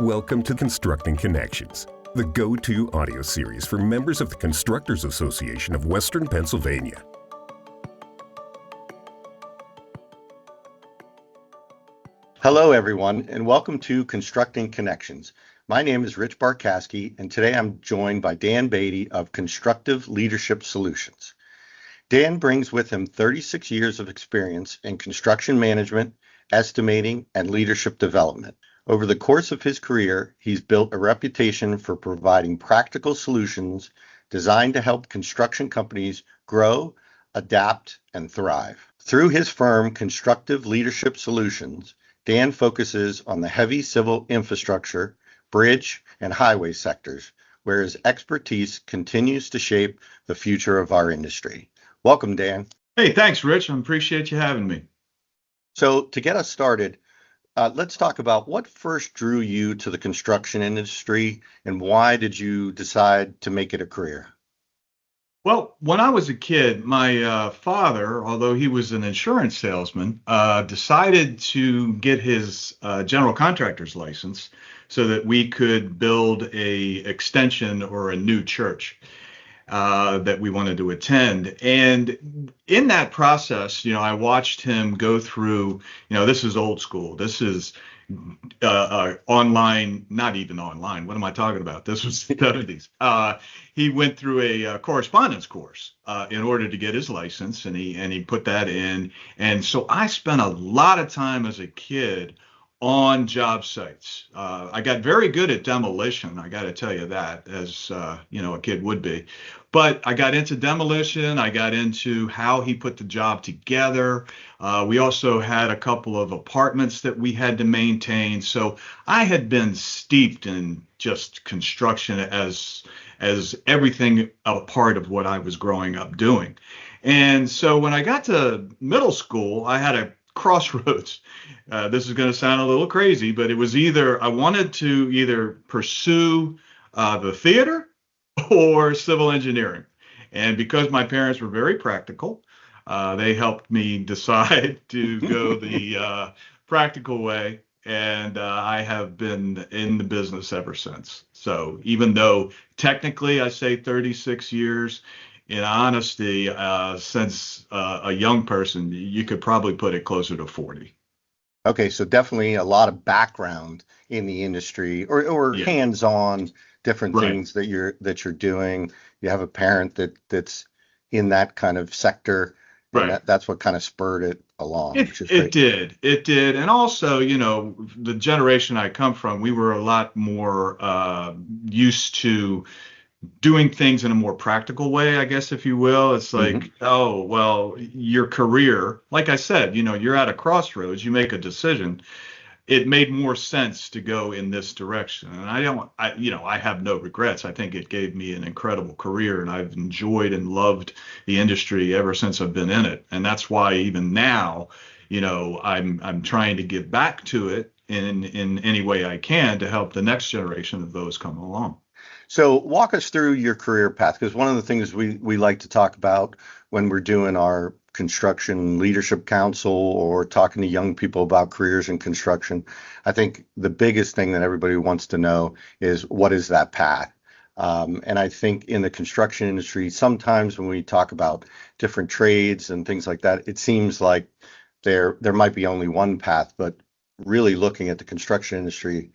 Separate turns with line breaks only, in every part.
Welcome to Constructing Connections, the go-to audio series for members of the Constructors Association of Western Pennsylvania.
Hello, everyone, and welcome to Constructing Connections. My name is Rich Barcaskey, and today I'm joined by Dan Beatty of Constructive Leadership Solutions. Dan brings with him 36 years of experience in construction management, estimating, and leadership development. Over the course of his career, he's built a reputation for providing practical solutions designed to help construction companies grow, adapt, and thrive. Through his firm, Constructive Leadership Solutions, Dan focuses on the heavy civil infrastructure, bridge, and highway sectors, where his expertise continues to shape the future of our industry. Welcome, Dan.
Hey, thanks, Rich. I appreciate you having me.
So to get us started, let's talk about what first drew you to the construction industry and why did you decide to make it a career?
Well, when I was a kid, my father, although he was an insurance salesman, decided to get his general contractor's license so that we could build a extension or a new church that we wanted to attend. And in that process, I watched him go through, this is old school. This is online, not even online. What am I talking about? This was the 70s. He went through a correspondence course in order to get his license, and he put that in. And so I spent a lot of time as a kid on job sites. I got very good at demolition. I got to tell you that, as a kid would be. But I got into demolition. I got into how he put the job together. We also had a couple of apartments that we had to maintain. So I had been steeped in just construction as everything a part of what I was growing up doing. And so when I got to middle school, I had a crossroads. This is going to sound a little crazy, but it was I wanted to either pursue the theater or civil engineering. And because my parents were very practical, they helped me decide to go the practical way. And I have been in the business ever since. So even though technically I say 36 years, in honesty, since a young person, you could probably put it closer to 40.
Okay, so definitely a lot of background in the industry or
Yeah.
hands-on different
Right.
things that you're doing. You have a parent that's in that kind of sector, and
Right.
that's what kind of spurred it along, which is
It
great.
did. And also, the generation I come from, we were a lot more used to doing things in a more practical way, I guess, if you will. It's like,
Mhm.
oh, well, your career, like I said, you're at a crossroads, you make a decision. It made more sense to go in this direction. And I have no regrets. I think it gave me an incredible career, and I've enjoyed and loved the industry ever since I've been in it. And that's why even now, I'm trying to give back to it in any way I can to help the next generation of those come along.
So walk us through your career path, because one of the things we like to talk about when we're doing our construction leadership council or talking to young people about careers in construction, I think the biggest thing that everybody wants to know is what is that path? And I think in the construction industry, sometimes when we talk about different trades and things like that, it seems like there might be only one path, but really looking at the construction industry,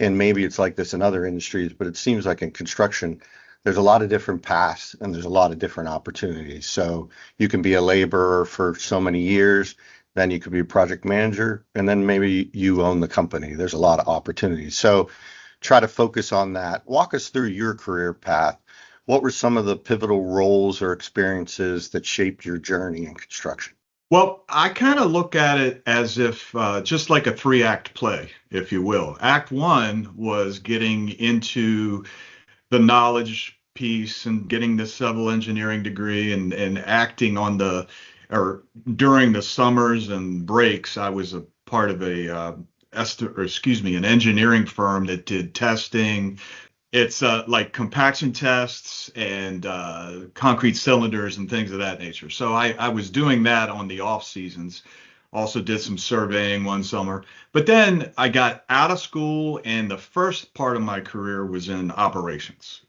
and maybe it's like this in other industries, but it seems like in construction, there's a lot of different paths and there's a lot of different opportunities. So you can be a laborer for so many years, then you could be a project manager, and then maybe you own the company. There's a lot of opportunities. So try to focus on that. Walk us through your career path. What were some of the pivotal roles or experiences that shaped your journey in construction?
Well, I kind of look at it as if just like a three-act play, if you will. Act one was getting into the knowledge piece and getting the civil engineering degree and acting or during the summers and breaks. I was a part of an engineering firm that did testing. It's like compaction tests and concrete cylinders and things of that nature. So I was doing that on the off seasons. Also did some surveying one summer. But then I got out of school, and the first part of my career was in operations,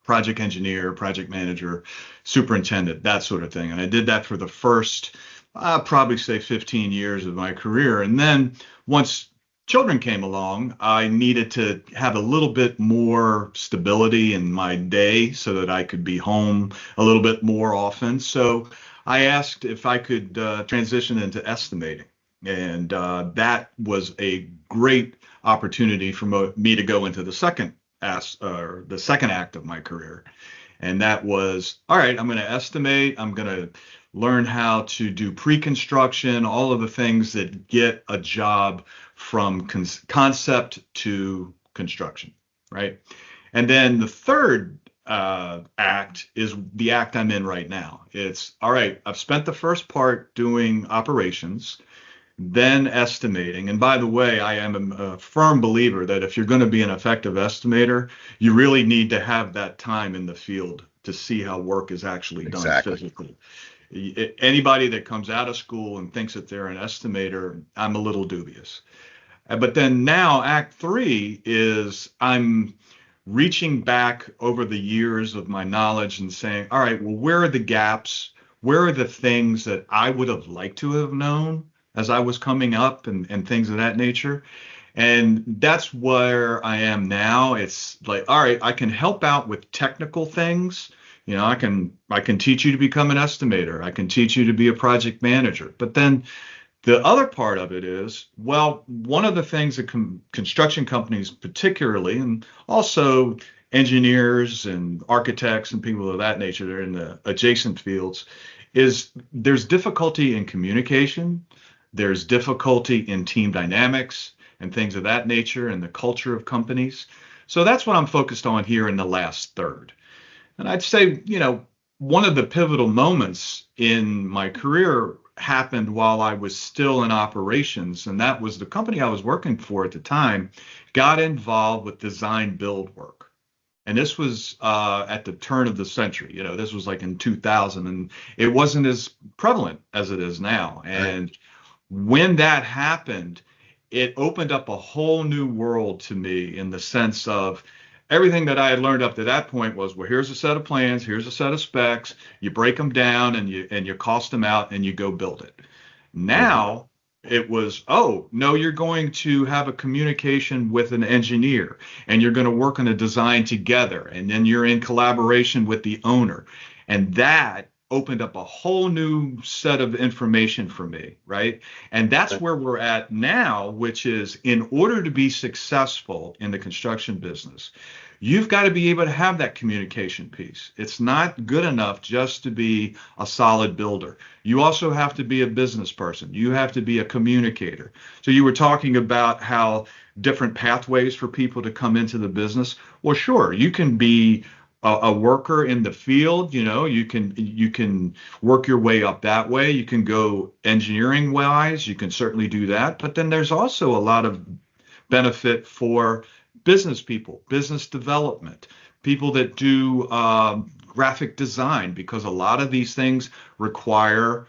project engineer, project manager, superintendent, that sort of thing. And I did that for the first, probably say 15 years of my career. And then once children came along, I needed to have a little bit more stability in my day so that I could be home a little bit more often. So I asked if I could transition into estimating. And that was a great opportunity for me to go into the second act of my career. And that was, all right, I'm going to estimate. I'm going to learn how to do pre-construction, all of the things that get a job from concept to construction, right? And then the third act is the act I'm in right now. It's, all right, I've spent the first part doing operations, then estimating. And by the way, I am a firm believer that if you're going to be an effective estimator, you really need to have that time in the field to see how work is actually done physically. Anybody that comes out of school and thinks that they're an estimator, I'm a little dubious. But then now Act 3 is I'm reaching back over the years of my knowledge and saying, all right, well, where are the gaps? Where are the things that I would have liked to have known as I was coming up and things of that nature? And that's where I am now. It's like, all right, I can help out with technical things. I can teach you to become an estimator. I can teach you to be a project manager. But then the other part of it is, well, one of the things that construction companies particularly, and also engineers and architects and people of that nature that are in the adjacent fields, is there's difficulty in communication. There's difficulty in team dynamics and things of that nature and the culture of companies. So that's what I'm focused on here in the last third. And I'd say, one of the pivotal moments in my career happened while I was still in operations. And that was the company I was working for at the time got involved with design build work. And this was at the turn of the century. This was like in 2000, and it wasn't as prevalent as it is now. And when that happened, it opened up a whole new world to me in the sense of everything that I had learned up to that point was, well, here's a set of plans, here's a set of specs, you break them down and you cost them out and you go build it. Now it was, oh, no, you're going to have a communication with an engineer and you're going to work on a design together, and then you're in collaboration with the owner. And that opened up a whole new set of information for me, right? And that's where we're at now, which is in order to be successful in the construction business, you've got to be able to have that communication piece. It's not good enough just to be a solid builder. You also have to be a business person. You have to be a communicator. So you were talking about how different pathways for people to come into the business. Well, sure, you can be a worker in the field. You can work your way up that way. You can go engineering wise. You can certainly do that. But then there's also a lot of benefit for business people, business development, people that do graphic design, because a lot of these things require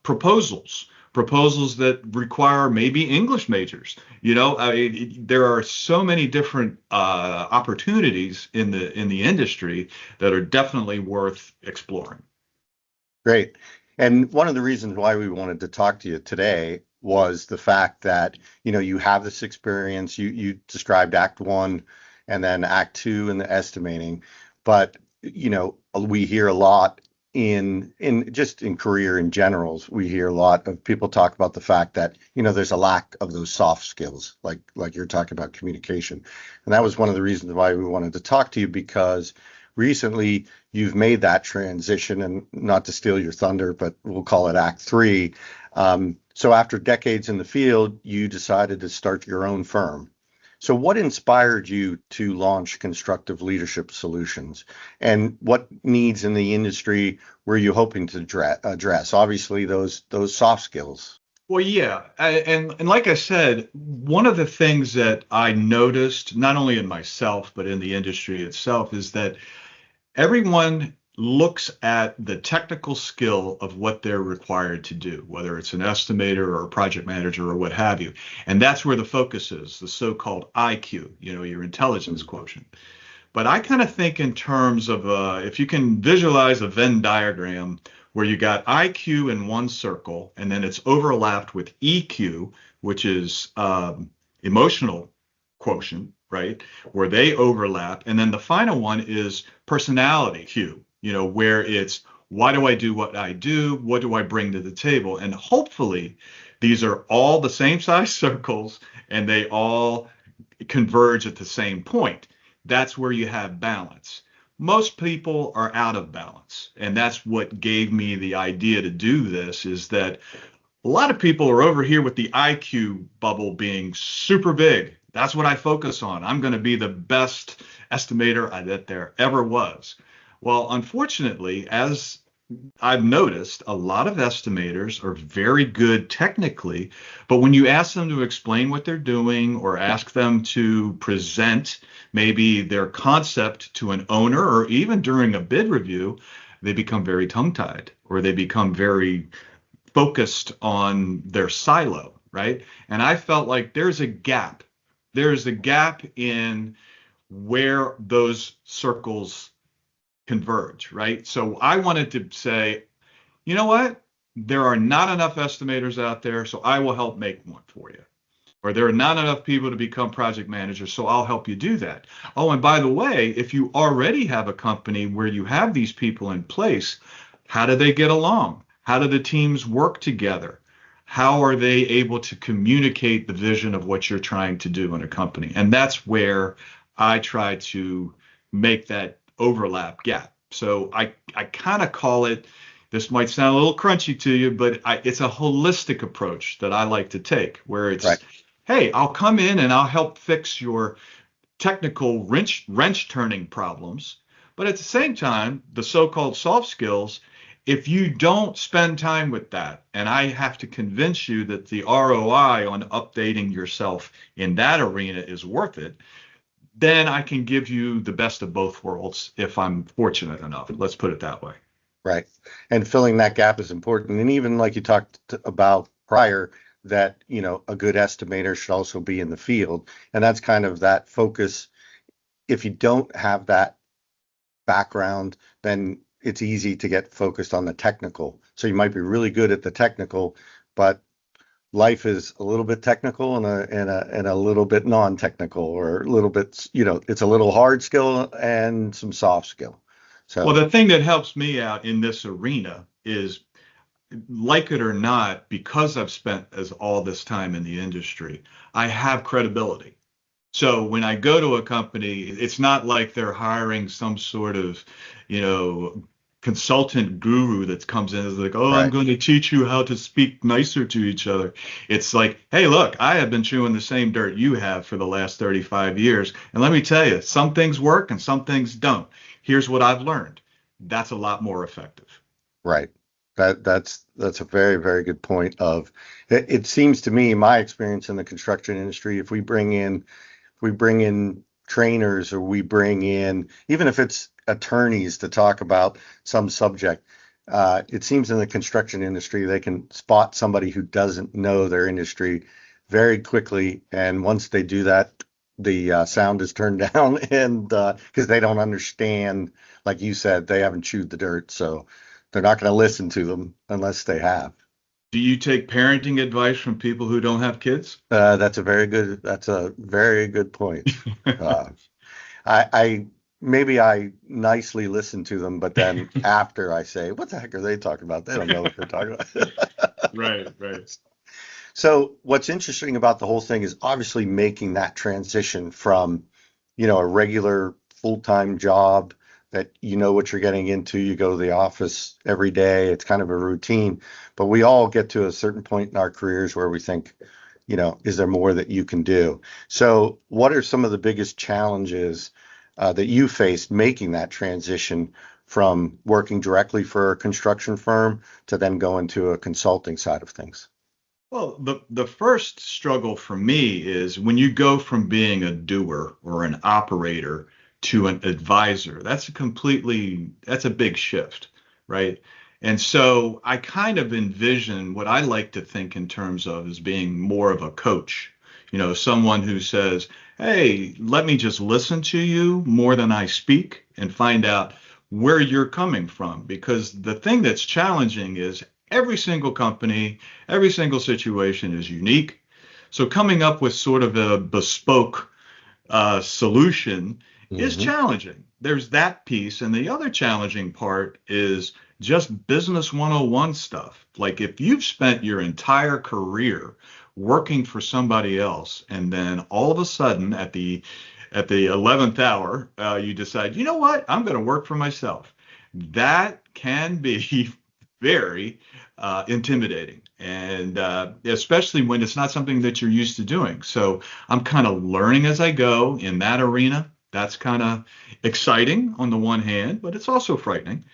proposals that require maybe English majors. There are so many different opportunities in the industry that are definitely worth exploring.
Great. And one of the reasons why we wanted to talk to you today was the fact that, you have this experience. You described Act 1 and then Act 2 in the estimating. But, we hear a lot in career in general, we hear a lot of people talk about the fact that, there's a lack of those soft skills, like you're talking about communication. And that was one of the reasons why we wanted to talk to you, because recently you've made that transition, and not to steal your thunder, but we'll call it Act 3. So after decades in the field, you decided to start your own firm. So what inspired you to launch Constructive Leadership Solutions, and what needs in the industry were you hoping to address? Obviously, those soft skills.
Well, yeah. And like I said, one of the things that I noticed, not only in myself, but in the industry itself, is that everyone looks at the technical skill of what they're required to do, whether it's an estimator or a project manager or what have you. And that's where the focus is, the so-called IQ, your intelligence quotient. But I kind of think in terms of if you can visualize a Venn diagram where you got IQ in one circle and then it's overlapped with EQ, which is emotional quotient, right? Where they overlap. And then the final one is personality Q, where it's why do I do what I do? What do I bring to the table? And hopefully these are all the same size circles and they all converge at the same point. That's where you have balance. Most people are out of balance. And that's what gave me the idea to do this, is that a lot of people are over here with the IQ bubble being super big. That's what I focus on. I'm going to be the best estimator that there ever was. Well, unfortunately, as I've noticed, a lot of estimators are very good technically, but when you ask them to explain what they're doing or ask them to present maybe their concept to an owner or even during a bid review, they become very tongue-tied or they become very focused on their silo, right? And I felt like there's a gap. There's a gap in where those circles converge, right? So I wanted to say, you know what? There are not enough estimators out there, so I will help make one for you. Or there are not enough people to become project managers, so I'll help you do that. Oh, and by the way, if you already have a company where you have these people in place, how do they get along? How do the teams work together? How are they able to communicate the vision of what you're trying to do in a company? And that's where I try to make that overlap gap. So I kind of call it, this might sound a little crunchy to you, but it's a holistic approach that I like to take, where it's, right, hey, I'll come in and I'll help fix your technical wrench turning problems. But at the same time, the so-called soft skills, if you don't spend time with that, and I have to convince you that the ROI on updating yourself in that arena is worth it, then I can give you the best of both worlds if I'm fortunate enough. Let's put it that way.
Right. And filling that gap is important. And even like you talked about prior, that, a good estimator should also be in the field. And that's kind of that focus. If you don't have that background, then it's easy to get focused on the technical. So you might be really good at the technical, but life is a little bit technical and a little bit non-technical, or a little bit, it's a little hard skill and some soft skill. So,
well, the thing that helps me out in this arena is, like it or not, because I've spent all this time in the industry, I have credibility. So when I go to a company, it's not like they're hiring some sort of, consultant guru that comes in and is like, oh, right, I'm going to teach you how to speak nicer to each other. It's like, hey, look, I have been chewing the same dirt you have for the last 35 years. And let me tell you, some things work and some things don't. Here's what I've learned. That's a lot more effective.
Right. That's a very, very good point. It seems to me, my experience in the construction industry, if we bring in trainers, or we bring in, even if it's attorneys to talk about some subject, it seems in the construction industry, they can spot somebody who doesn't know their industry very quickly. And once they do that, the sound is turned down, and because they don't understand, like you said, they haven't chewed the dirt. So they're not going to listen to them unless they have.
Do you take parenting advice from people who don't have kids?
That's a very good point. I nicely listen to them, but then after I say, what the heck are they talking about? They don't know what they're talking about.
Right.
So what's interesting about the whole thing is obviously making that transition from, a regular full-time job that you know what you're getting into. You go to the office every day. It's kind of a routine, but we all get to a certain point in our careers where we think, is there more that you can do? So what are some of the biggest challenges that you faced making that transition from working directly for a construction firm to then go into a consulting side of things?
Well, the first struggle for me is when you go from being a doer or an operator to an advisor. That's a big shift, right? And so I kind of envision what I like to think in terms of as being more of a coach, someone who says, hey, let me just listen to you more than I speak and find out where you're coming from. Because the thing that's challenging is every single company, every single situation is unique. So coming up with sort of a bespoke solution is challenging. There's that piece. And the other challenging part is just business 101 stuff. Like if you've spent your entire career working for somebody else, and then all of a sudden at the 11th hour, you decide, you know what, I'm going to work for myself. That can be very intimidating, and especially when it's not something that you're used to doing. So I'm kind of learning as I go in that arena. That's kind of exciting on the one hand, but it's also frightening.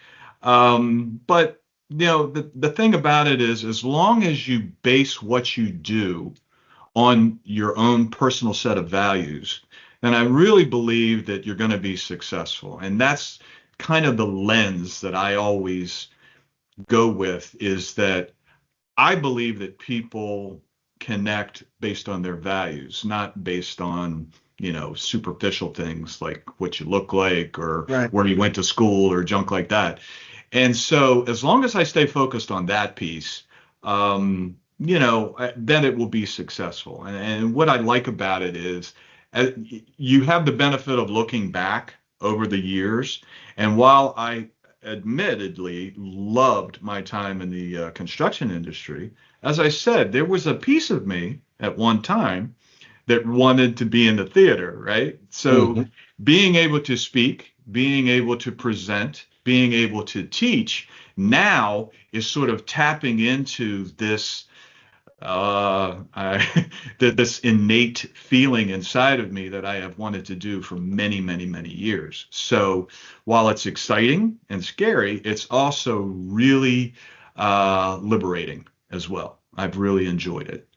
But the thing about it is, as long as you base what you do on your own personal set of values, then I really believe that you're going to be successful. And that's kind of the lens that I always go with, is that I believe that people connect based on their values, not based on, superficial things like what you look like or where you went to school or junk like that. And so as long as I stay focused on that piece, then it will be successful. And what I like about it is you have the benefit of looking back over the years. And while I admittedly loved my time in the construction industry, as I said, there was a piece of me at one time that wanted to be in the theater, right? So being able to speak, being able to present, being able to teach now is sort of tapping into this this innate feeling inside of me that I have wanted to do for many, many, many years. So while it's exciting and scary, it's also really liberating as well. I've really enjoyed it.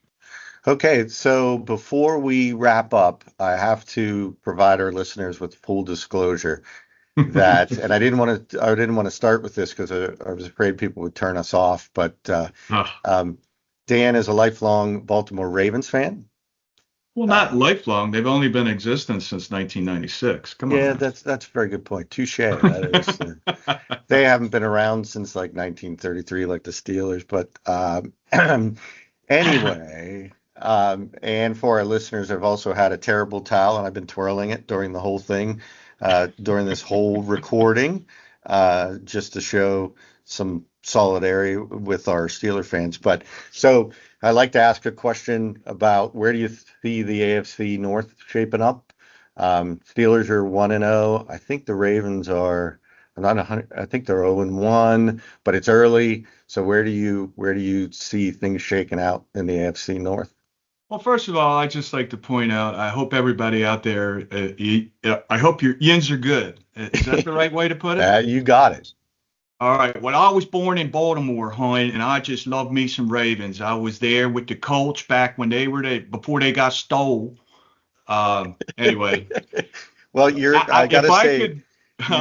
Okay, so before we wrap up, I have to provide our listeners with full disclosure that, and I didn't want to start with this because I was afraid people would turn us off, but Dan is a lifelong Baltimore Ravens fan.
Well, not lifelong. They've only been in existence since 1996. Come on.
Yeah, that's a very good point. Touche. That is, they haven't been around since like 1933, like the Steelers. But anyway, and for our listeners, I've also had a terrible towel, and I've been twirling it during the whole thing, during this whole recording, just to show some solidarity with our Steeler fans. But so I'd like to ask a question about where do you see the AFC North shaping up? Steelers are 1-0. I think the Ravens are, I'm not 100, I think they're 0-1, but it's early. So where do you see things shaking out in the AFC North?
Well, first of all, I'd just like to point out, I hope everybody out there, I hope your yins are good. Is that the right way to put it?
You got it.
All right. Well, I was born in Baltimore, hon, and I just love me some Ravens. I was there with the Colts back when they were there, before they got stole. Anyway.
Well, I gotta say,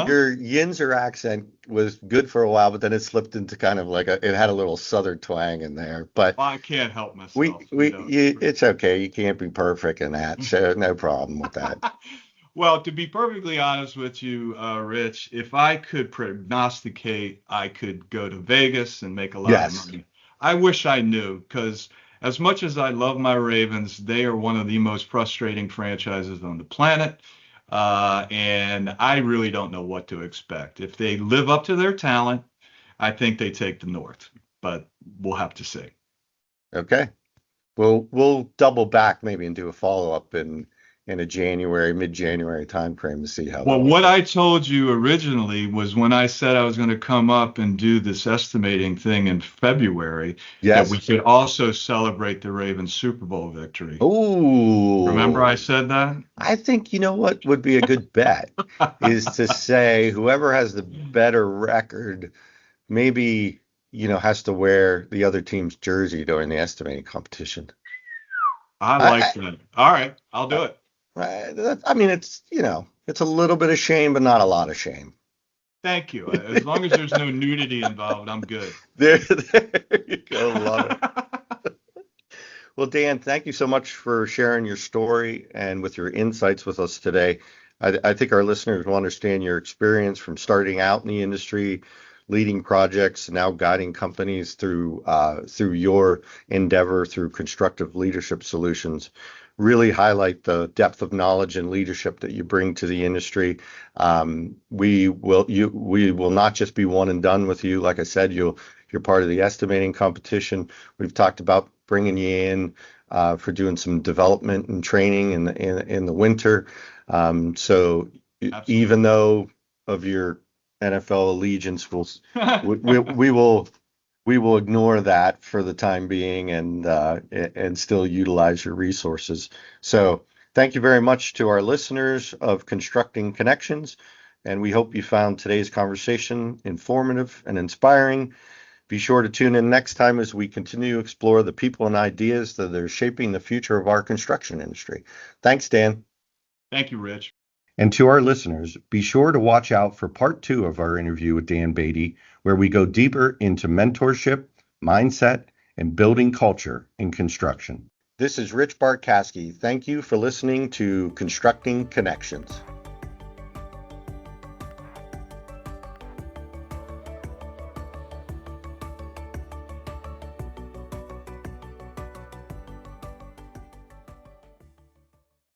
your Yinzer accent was good for a while, but then it slipped into kind of like it had a little Southern twang in there. But
I can't help myself.
It's okay. You can't be perfect in that, so no problem with that.
Well, to be perfectly honest with you, Rich, if I could prognosticate, I could go to Vegas and make a lot of money. I wish I knew, because as much as I love my Ravens, they are one of the most frustrating franchises on the planet. And I really don't know what to expect. If they live up to their talent, I think they take the North, but we'll have to see.
Okay. We'll double back maybe and do a follow-up in a mid-January time frame to see how.
Well, what I told you originally was when I said I was going to come up and do this estimating thing in February, that we could also celebrate the Ravens Super Bowl victory.
Ooh.
Remember I said that?
I think, you know what would be a good bet is to say whoever has the better record maybe, has to wear the other team's jersey during the estimating competition.
I like that. All right, I'll do it.
I mean, it's, It's a little bit of shame, but not a lot of shame.
Thank you. As long as there's no nudity involved, I'm good.
There you go. Love it. Well, Dan, thank you so much for sharing your story and with your insights with us today. I think our listeners will understand your experience from starting out in the industry, leading projects, now guiding companies through your endeavor through Constructive Leadership Solutions. Really highlight the depth of knowledge and leadership that you bring to the industry. We will not just be one and done with you. Like I said, you're part of the estimating competition. We've talked about bringing you in for doing some development and training in the winter. So
Absolutely.
even though of your NFL allegiance, we will ignore that for the time being and still utilize your resources. So thank you very much to our listeners of Constructing Connections, and we hope you found today's conversation informative and inspiring. Be sure to tune in next time as we continue to explore the people and ideas that are shaping the future of our construction industry. Thanks, Dan.
Thank you, Rich.
And to our listeners, be sure to watch out for part 2 of our interview with Dan Beatty, where we go deeper into mentorship, mindset, and building culture in construction. This is Rich Barcaskey. Thank you for listening to Constructing Connections.